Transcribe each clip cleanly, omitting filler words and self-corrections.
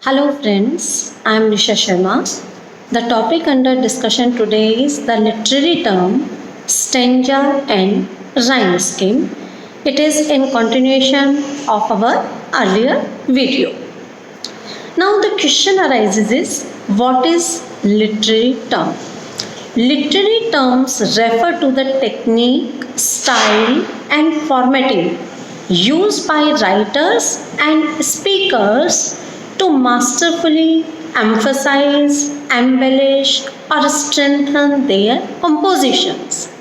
Hello friends, I am Nisha Sharma. The topic under discussion today is the literary term stanza and rhyme scheme. It is in continuation of our earlier video. Now the question arises is what is literary term? Literary terms refer to the technique, style and formatting used by writers and speakers to masterfully emphasize, embellish, or strengthen their compositions.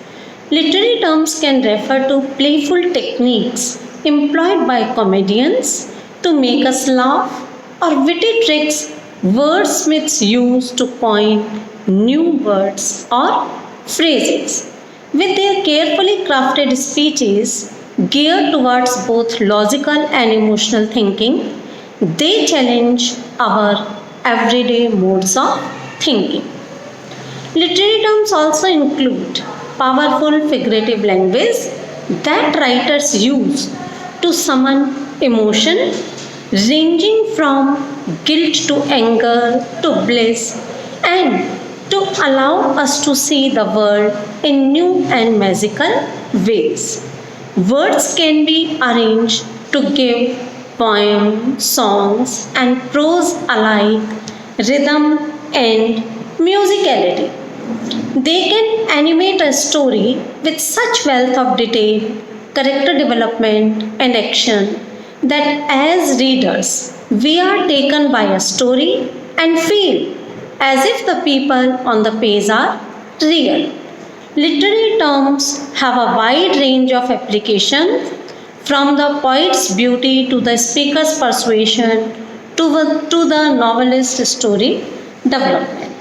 Literary terms can refer to playful techniques employed by comedians to make us laugh or witty tricks wordsmiths use to coin new words or phrases. With their carefully crafted speeches geared towards both logical and emotional thinking, they challenge our everyday modes of thinking. Literary terms also include powerful figurative language that writers use to summon emotion ranging from guilt to anger to bliss and to allow us to see the world in new and magical ways. Words can be arranged to give poems, songs, and prose alike rhythm and musicality. They can animate a story with such wealth of detail, character development, and action that as readers we are taken by a story and feel as if the people on the page are real. Literary terms have a wide range of application from the poet's beauty to the speaker's persuasion to the novelist's story development.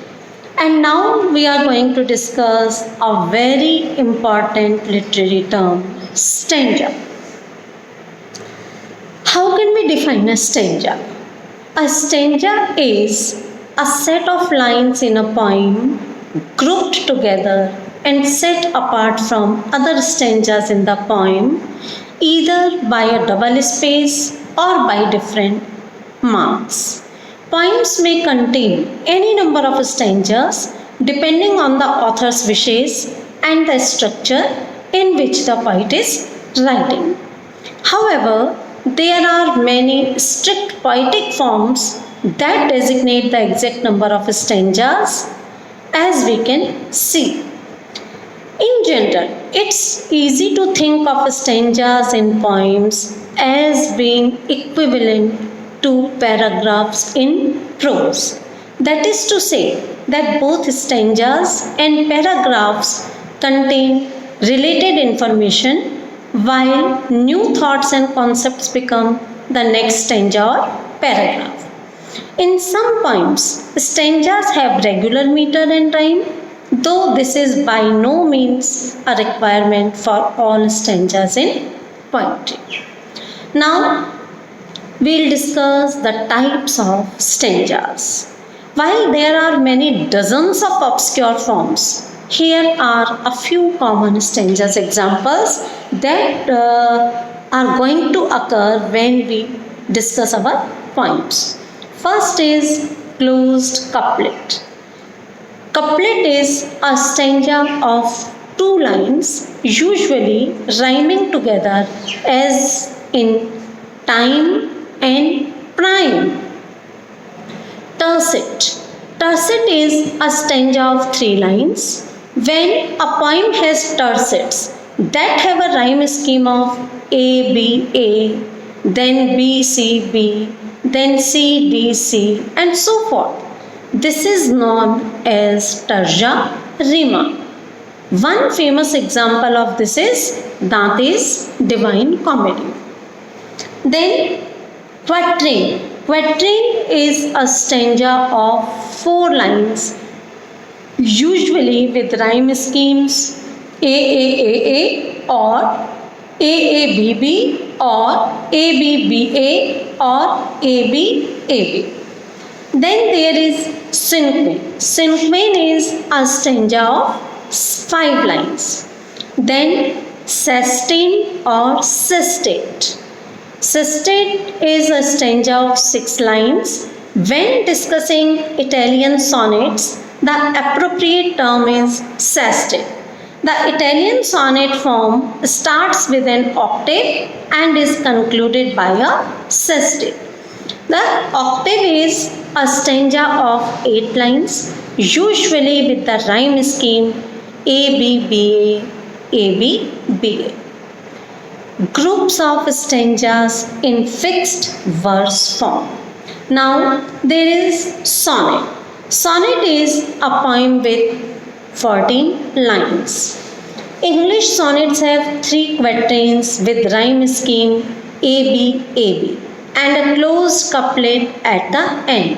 And now we are going to discuss a very important literary term, stanza. How can we define a stanza? A stanza is a set of lines in a poem grouped together and set apart from other stanzas in the poem either by a double space or by different marks. Poems may contain any number of stanzas depending on the author's wishes and the structure in which the poet is writing. However, there are many strict poetic forms that designate the exact number of stanzas as we can see. In general, it's easy to think of stanzas in poems as being equivalent to paragraphs in prose. That is to say, that both stanzas and paragraphs contain related information while new thoughts and concepts become the next stanza or paragraph. In some poems, stanzas have regular meter and rhyme, though this is by no means a requirement for all stanzas in poetry. Now, we'll discuss the types of stanzas. While there are many dozens of obscure forms, here are a few common stanzas examples that are going to occur when we discuss our poems. First is closed couplet. Couplet is a stanza of two lines, usually rhyming together as in time and prime. Tercet. Tercet is a stanza of three lines. When a poem has tercets that have a rhyme scheme of A, B, A, then B, C, B, then C, D, C, and so forth, this is known as tarja rima. One famous example of this is Dante's Divine Comedy. Then quatrain. Quatrain is a stanza of four lines, usually with rhyme schemes A or AABB or ABBA or ABAB. Then there is cinquain. Cinquain is a stanza of five lines. Then sestine or sestate. Sestate is a stanza of six lines When discussing Italian sonnets, the appropriate term is sestet. The Italian sonnet form starts with an octave and is concluded by a sestet. The octave is a stanza of 8 lines, usually with the rhyme scheme ABBA, ABBA. Groups of stanzas in fixed verse form. Now there is sonnet. Sonnet is a poem with 14 lines. English sonnets have 3 quatrains with rhyme scheme ABAB and a closed couplet at the end.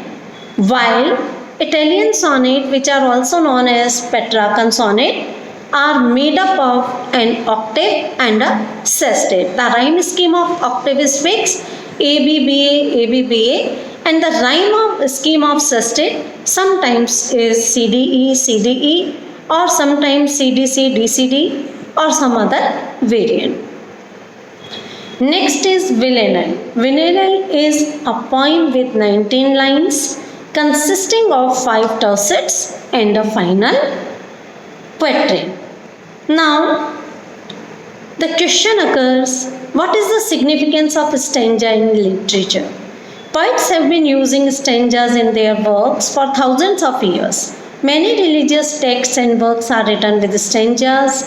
While Italian sonnet, which are also known as Petrarchan sonnet, are made up of an octave and a sestet. The rhyme scheme of octave is fixed ABBA, ABBA, and the rhyme scheme of sestet sometimes is CDE, CDE, or sometimes CDC, DCD, or some other variant. Next is villanelle. Villanelle is a poem with 19 lines consisting of 5 tercets and a final quatrain. Now, the question occurs, what is the significance of stanza in literature? Poets have been using stanzas in their works for thousands of years. Many religious texts and works are written with stanzas.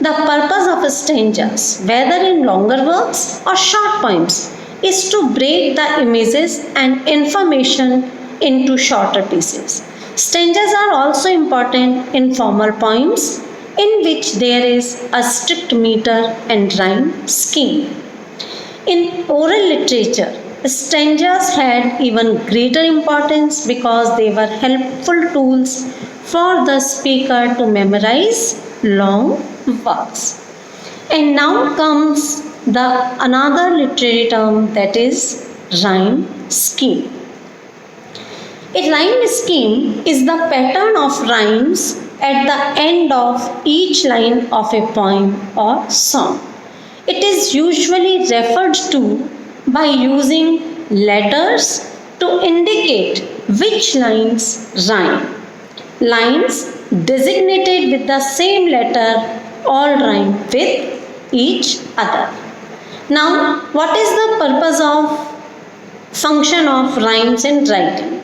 The purpose of stanzas, whether in longer works or short poems, is to break the images and information into shorter pieces. Stanzas are also important in formal poems in which there is a strict meter and rhyme scheme. In oral literature, stanzas had even greater importance because they were helpful tools for the speaker to memorize long works. And now comes the another literary term, that is rhyme scheme. A rhyme scheme is the pattern of rhymes at the end of each line of a poem or song. It is usually referred to by using letters to indicate which lines rhyme. Lines designated with the same letter all rhyme with each other. Now, what is the purpose of function of rhymes in writing?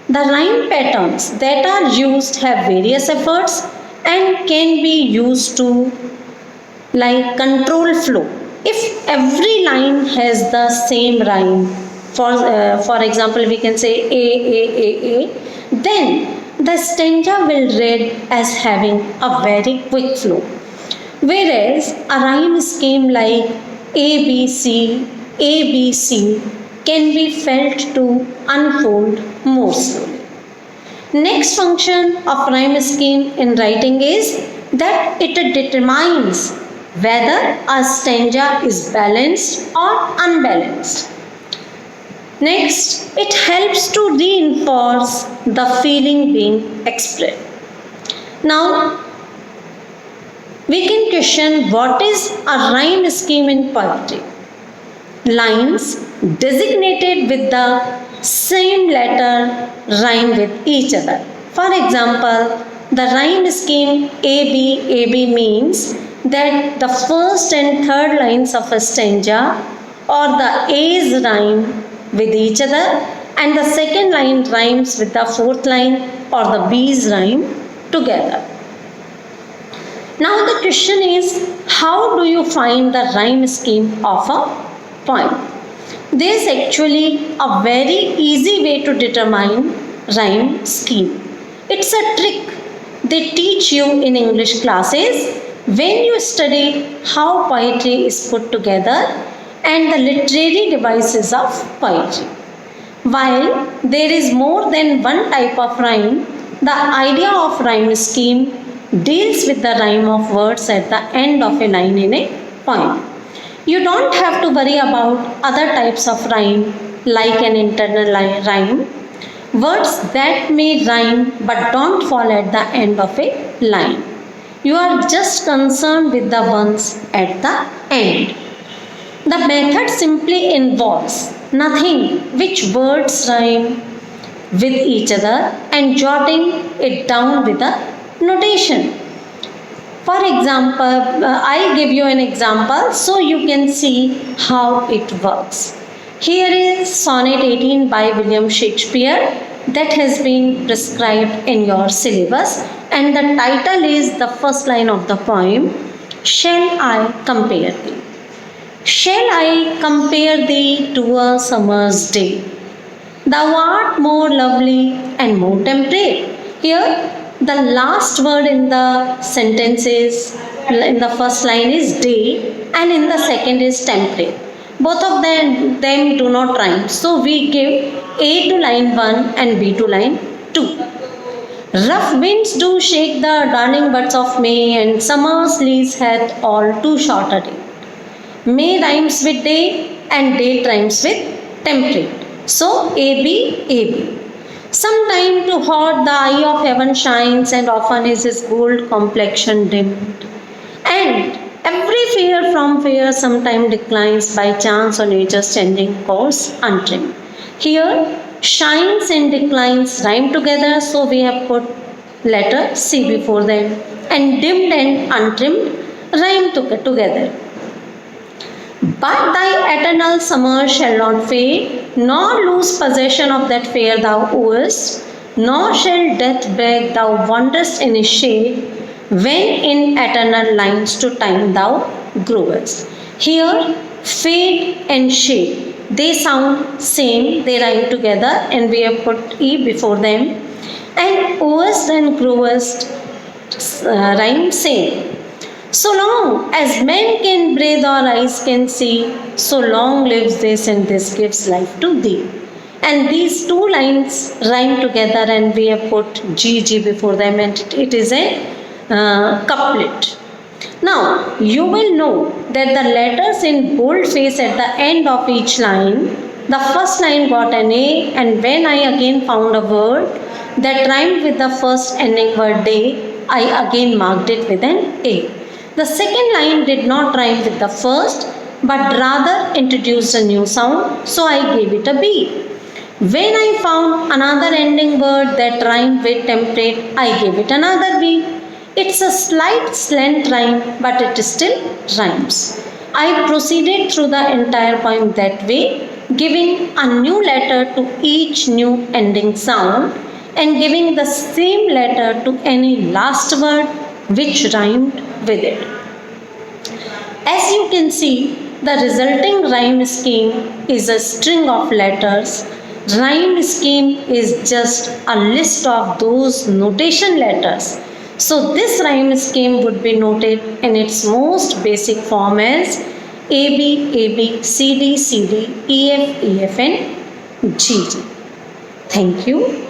The rhyme patterns that are used have various efforts and can be used to control flow. If every line has the same rhyme, for example, we can say A, then the stanza will read as having a very quick flow. Whereas a rhyme scheme like ABC, ABC can be felt to unfold more slowly. Next function of rhyme scheme in writing is that it determines whether a stanza is balanced or unbalanced. Next, it helps to reinforce the feeling being expressed. Now, we can question what is a rhyme scheme in poetry. Lines designated with the same letter rhyme with each other. For example, the rhyme scheme AB means that the first and third lines of a stanza or the A's rhyme with each other and the second line rhymes with the fourth line or the B's rhyme together. Now the question is, how do you find the rhyme scheme of a poem? There is actually a very easy way to determine rhyme scheme. It's a trick they teach you in English classes when you study how poetry is put together and the literary devices of poetry. While there is more than one type of rhyme, the idea of rhyme scheme deals with the rhyme of words at the end of a line in a poem. You don't have to worry about other types of rhyme like an internal rhyme, words that may rhyme but don't fall at the end of a line. You are just concerned with the ones at the end. The method simply involves nothing which words rhyme with each other and jotting it down with a notation. For example, I give you an example so you can see how it works. Here is Sonnet 18 by William Shakespeare that has been prescribed in your syllabus, and the title is the first line of the poem, Shall I Compare Thee? Shall I compare thee to a summer's day? Thou art more lovely and more temperate. Here, the last word in the sentence is, in the first line is day, and in the second is temperate. Both of them do not rhyme. So we give A to line 1 and B to line 2. Rough winds do shake the darling buds of May, and summer's leaves hath all too short a day. May rhymes with day and date rhymes with temperate. So AB, AB. Sometime too hot the eye of heaven shines, and often is his gold complexion dimmed. And every fair from fair sometime declines, by chance or nature's changing course untrimmed. Here, shines and declines rhyme together, so we have put letter C before them. And dimmed and untrimmed rhyme together. But thy eternal summer shall not fade, nor lose possession of that fair thou owest, nor shall death beg thou wanderest in his shade, when in eternal lines to time thou growest. Here, fade and shade, they sound same, they rhyme together, and we have put E before them. And owest and growest rhyme same. So long as men can breathe or eyes can see, so long lives this, and this gives life to thee. And these two lines rhyme together, and we have put GG before them, and it is a couplet. Now, you will know that the letters in boldface at the end of each line, the first line got an A, and when I again found a word that rhymed with the first ending word day, I again marked it with an A. The second line did not rhyme with the first, but rather introduced a new sound, so I gave it a B. When I found another ending word that rhymed with temperate, I gave it another B. It's a slight slant rhyme, but it still rhymes. I proceeded through the entire poem that way, giving a new letter to each new ending sound and giving the same letter to any last word which rhymed with it. As you can see, the resulting rhyme scheme is a string of letters. Rhyme scheme is just a list of those notation letters. So this rhyme scheme would be noted in its most basic form as AB, AB, CD, CD, EF, EF and GG. Thank you.